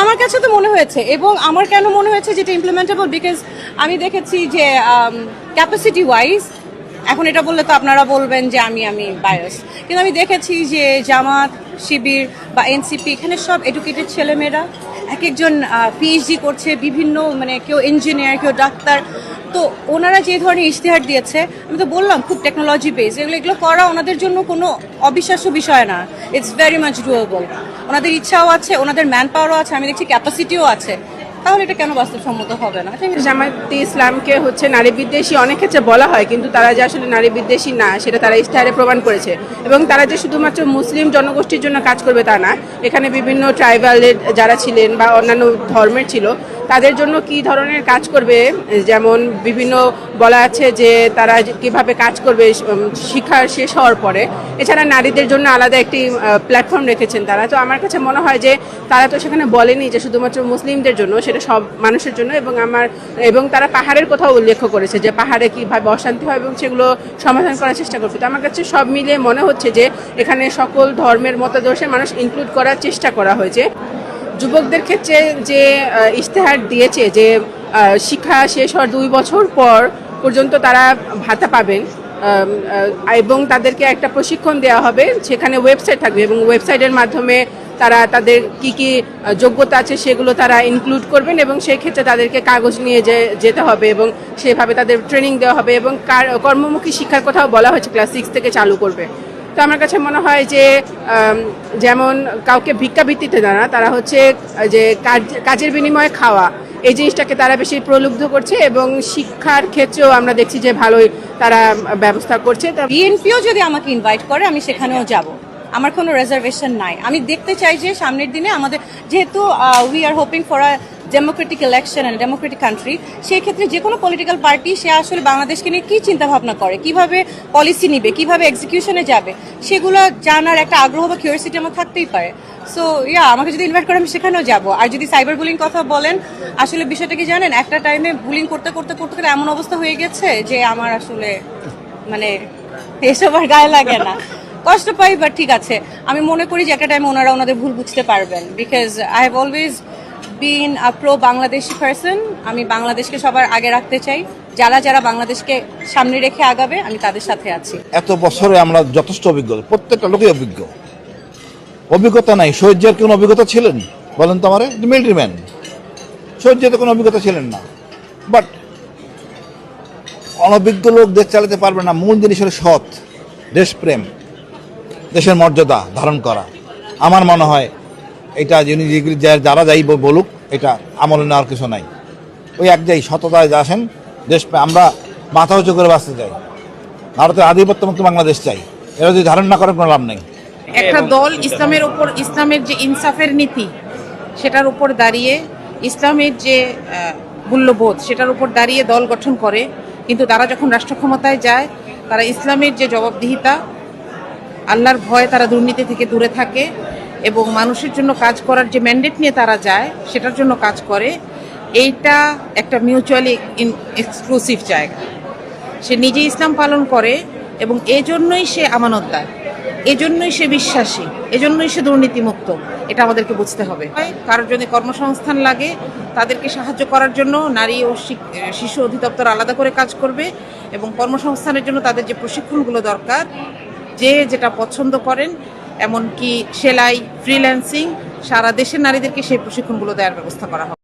আমার কাছে তো মনে হয়েছে, এবং আমার কেন মনে হয়েছে যেটা ইমপ্লিমেন্টেবল, বিকজ আমি দেখেছি যে ক্যাপাসিটি ওয়াইজ, এখন এটা বললে তো আপনারা বলবেন যে আমি বায়াস, কিন্তু আমি দেখেছি যে জামাত, শিবির বা এনসিপি, এখানে সব এডুকেটেড ছেলেমেয়েরা, এক একজন পিএইচডি করছে, বিভিন্ন মানে কেউ ইঞ্জিনিয়ার, কেউ ডাক্তার। তো ওনারা যে ধরনের ইশতেহার দিয়েছে, আমি তো বললাম খুব টেকনোলজি বেস, এগুলো করা ওনাদের জন্য কোনো অবিশ্বাস্য বিষয় না। It's very much doable. ওনাদের ইচ্ছাও আছে, ওনাদের ম্যান পাওয়ারও আছে, আমি দেখছি ক্যাপাসিটিও আছে, তাহলে এটা কেন বাস্তবসম্মত হবে না? জামায়াতে ইসলামকে হচ্ছে নারী বিদ্বেষী অনেক ক্ষেত্রে বলা হয়, কিন্তু তারা যে আসলে নারী বিদ্বেষী না সেটা তারা ইশতেহারে প্রমাণ করেছে। এবং তারা যে শুধুমাত্র মুসলিম জনগোষ্ঠীর জন্য কাজ করবে তা না, এখানে বিভিন্ন ট্রাইবালের যারা ছিলেন বা অন্যান্য ধর্মের ছিল তাদের জন্য কি ধরনের কাজ করবে, যেমন বিভিন্ন বলা আছে যে তারা কিভাবে কাজ করবে শিক্ষা শেষ হওয়ার পরে। এছাড়া নারীদের জন্য আলাদা একটি প্ল্যাটফর্ম রেখেছেন তারা। তো আমার কাছে মনে হয় যে তারা তো সেখানে বলেনি যে শুধুমাত্র মুসলিমদের জন্য, সেটা সব মানুষের জন্য। এবং তারা পাহাড়ের কথাও উল্লেখ করেছে যে পাহাড়ে কীভাবে অশান্তি হয় এবং সেগুলো সমাধান করার চেষ্টা করবে। তো আমার কাছে সব মিলিয়ে মনে হচ্ছে যে এখানে সকল ধর্মের মতাদর্শের মানুষ ইনক্লুড করার চেষ্টা করা হয়েছে। যুবকদের ক্ষেত্রে যে ইশতেহার দিয়েছে যে শিক্ষা শেষ হওয়ার 2 বছর পর পর্যন্ত তারা ভাতা পাবেন এবং তাদেরকে একটা প্রশিক্ষণ দেওয়া হবে, সেখানে ওয়েবসাইট থাকবে এবং ওয়েবসাইটের মাধ্যমে তারা তাদের কি কি যোগ্যতা আছে সেগুলো তারা ইনক্লুড করবেন এবং সেই ক্ষেত্রে তাদেরকে কাগজ নিয়ে যেতে হবে এবং সেভাবে তাদের ট্রেনিং দেওয়া হবে। এবং কর্মমুখী শিক্ষার কথাও বলা হয়েছে, ক্লাস 6 থেকে চালু করবে। তো আমার কাছে মনে হয় যে যেমন কাউকে ভিক্ষাবৃত্তিতে না, তারা হচ্ছে যে কাজের বিনিময়ে খাওয়া, এই জিনিসটাকে তারা বেশি প্রলুব্ধ করছে এবং শিক্ষার ক্ষেত্রেও আমরা দেখছি যে ভালোই তারা ব্যবস্থা করছে। বিএনপিও যদি আমাকে ইনভাইট করে আমি সেখানেও যাব, আমার কোনো রিজার্ভেশন নাই। আমি দেখতে চাই যে সামনের দিনে আমাদের, যেহেতু we are hoping for a Democratic election and Democratic country, সেই ক্ষেত্রে যে কোনো পলিটিক্যাল পার্টি সে আসলে বাংলাদেশকে নিয়ে কী চিন্তাভাবনা করে, কিভাবে পলিসি নিবে, কিভাবে এক্সিকিউশনে যাবে, সেগুলো জানার একটা আগ্রহ বা কিউরিয়াসিটি আমার থাকতেই পারে। সো আমাকে যদি ইনভাইট করে আমি সেখানেও যাব। আর যদি সাইবার বুলিং কথা বলেন, আসলে বিষয়টা কি জানেন, একটা টাইমে বুলিং করতে করতে করতে করতে এমন অবস্থা হয়ে গেছে যে আমার আসলে মানে এসব আর গায়ে লাগে না, কষ্ট পাই। বাট ঠিক আছে, আমি মনে করি যে একটা টাইমে ওনারা ওনাদের ভুল বুঝতে পারবেন, because I have always been a pro Bangladeshi person. আমি বাংলাদেশকে সবার আগে রাখতে চাই, যারা যারা বাংলাদেশকে সামনে রেখে আগাবে আমি তাদের সাথে আছি। এত বছরে আমরা যথেষ্ট অভিজ্ঞ, প্রত্যেকটা লোকই অভিজ্ঞ। অভিজ্ঞতা নাই, শহীদ জিয়ার কোনো অভিজ্ঞতা ছিলেন বলেন তো আমারে? মিলিটারি ম্যান, শহীদ জিয়াতে কোনো অভিজ্ঞতা ছিলেন না। বাট অনভিজ্ঞ লোক দেশ চালাতে পারবে না। মূল জিনিস হলো সৎ, দেশপ্রেম, দেশের মর্যাদা ধারণ করা। আমার মনে হয় এটা যারা যাই বলুক, এটা আমলে নেওয়ার কিছু নাই। ওই এক যাই সততায় আসেন, দেশ আমরা মাথা উঁচু করে বাঁচতে চাই, ভারতের আধিপত্যমুক্ত বাংলাদেশ চাই। এরা যদি ধারণ না করেন কোনো লাভ নেই। একটা দল ইসলামের উপর, ইসলামের যে ইনসাফের নীতি সেটার উপর দাঁড়িয়ে, ইসলামের যে মূল্যবোধ সেটার উপর দাঁড়িয়ে দল গঠন করে, কিন্তু তারা যখন রাষ্ট্র ক্ষমতায় যায় তারা ইসলামের যে জবাবদিহিতা, আল্লাহর ভয়ে তারা দুর্নীতি থেকে দূরে থাকে এবং মানুষের জন্য কাজ করার যে ম্যান্ডেট নিয়ে তারা যায় সেটার জন্য কাজ করে। এইটা একটা মিউচুয়ালি এক্সক্লুসিভ জায়গা। সে নিজে ইসলাম পালন করে এবং এজন্যই সে আমানতদার, এজন্যই সে বিশ্বাসী, এজন্যই সে দুর্নীতিমুক্ত। এটা আমাদেরকে বুঝতে হবে। কারোর যদি কর্মসংস্থান লাগে তাদেরকে সাহায্য করার জন্য নারী ও শিশু অধিদপ্তর আলাদা করে কাজ করবে এবং কর্মসংস্থানের জন্য তাদের যে প্রশিক্ষণগুলো দরকার, যে যেটা পছন্দ করেন, এমনকি সেলাই, ফ্রিল্যান্সিং, সারা দেশের নারীদেরকে সেই প্রশিক্ষণগুলো দেওয়ার ব্যবস্থা করা হবে।